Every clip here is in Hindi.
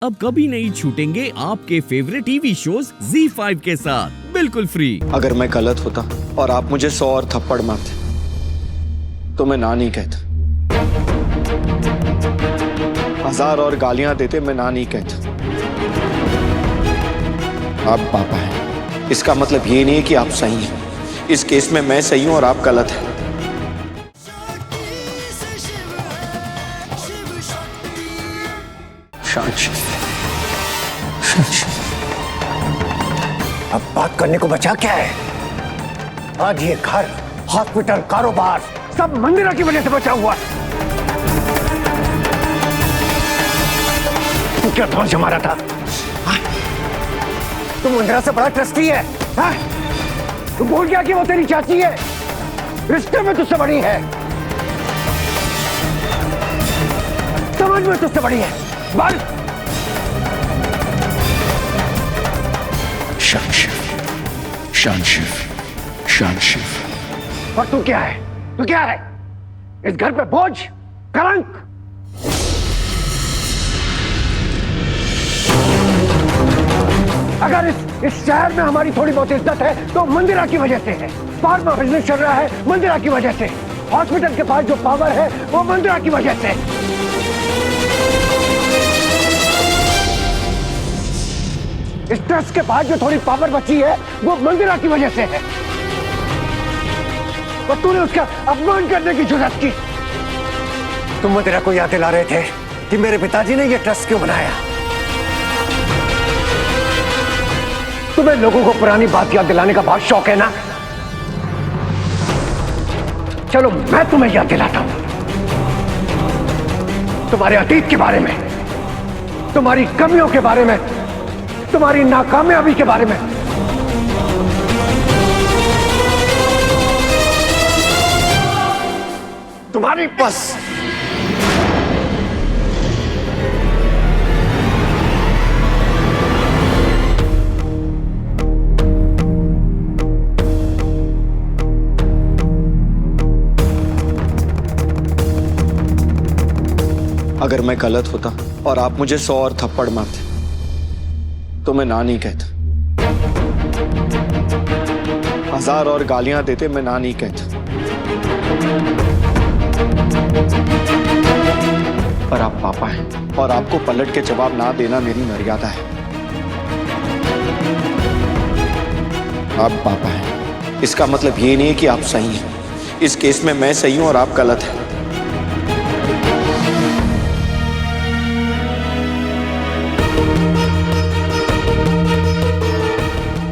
अब कभी नहीं छूटेंगे आपके फेवरेट टीवी शोज ZEE5 के साथ बिल्कुल फ्री। अगर मैं गलत होता और आप मुझे 100 और थप्पड़ मारते तो मैं ना नहीं कहता। 1000 और गालियां देते मैं ना नहीं कहता। आप पापा हैं, इसका मतलब ये नहीं है कि आप सही हैं। इस केस में मैं सही हूं और आप गलत हैं। अब बात करने को बचा क्या है? आज ये घर, हॉस्पिटल, कारोबार सब मंदिरा की वजह से बचा हुआ है। तू क्या धौल जमा रहा था? तू मंदिरा से बड़ा ट्रस्टी है? तू भूल गया कि वो तेरी चाची है, रिश्ते में तुझसे बड़ी है, समझ में तुझसे बड़ी है। बोल। शानशिफ। और तू क्या है? तू क्या है? इस घर पे बोझ, कलंक। अगर इस शहर में हमारी थोड़ी बहुत इज्जत है तो मंदिरा की वजह से है। फार्मा बिजनेस चल रहा है मंदिरा की वजह से। हॉस्पिटल के पास जो पावर है वो मंदिरा की वजह से। इस ट्रस्ट के पास जो थोड़ी पावर बची है वो मंदिरा की वजह से है। और तूने उसका अपमान करने की जुर्रत की। तुम मंदिरा को याद दिला रहे थे कि मेरे पिताजी ने ये ट्रस्ट क्यों बनाया। तुम्हें लोगों को पुरानी बात याद दिलाने का बहुत शौक है ना? चलो मैं तुम्हें याद दिलाता हूं, तुम्हारे अतीत के बारे में, तुम्हारी कमियों के बारे में, तुम्हारी नाकामयाबी के बारे में। तुम्हारी बस अगर मैं गलत होता और आप मुझे 100 और थप्पड़ मारते तो मैं ना नहीं कहता। 1000 और गालियां देते मैं ना नहीं कहता। पर आप पापा हैं और आपको पलट के जवाब ना देना मेरी मर्यादा है। आप पापा हैं, इसका मतलब ये नहीं है कि आप सही हैं। इस केस में मैं सही हूं और आप गलत हैं।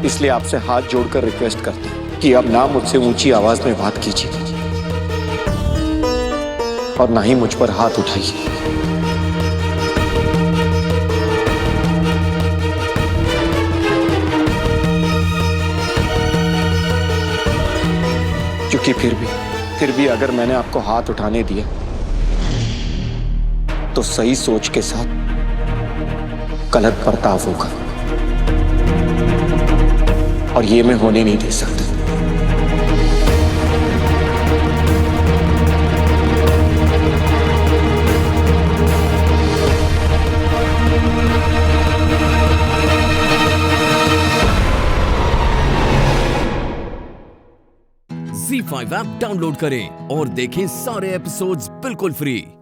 इसलिए आपसे हाथ जोड़कर रिक्वेस्ट करता हूं कि अब ना मुझसे ऊंची आवाज में बात कीजिए और ना ही मुझ पर हाथ उठाइए। क्योंकि फिर भी अगर मैंने आपको हाथ उठाने दिया तो सही सोच के साथ गलत बर्ताव होगा और ये मैं होने नहीं दे सकता। ZEE5 ऐप डाउनलोड करें और देखें सारे एपिसोड्स बिल्कुल फ्री।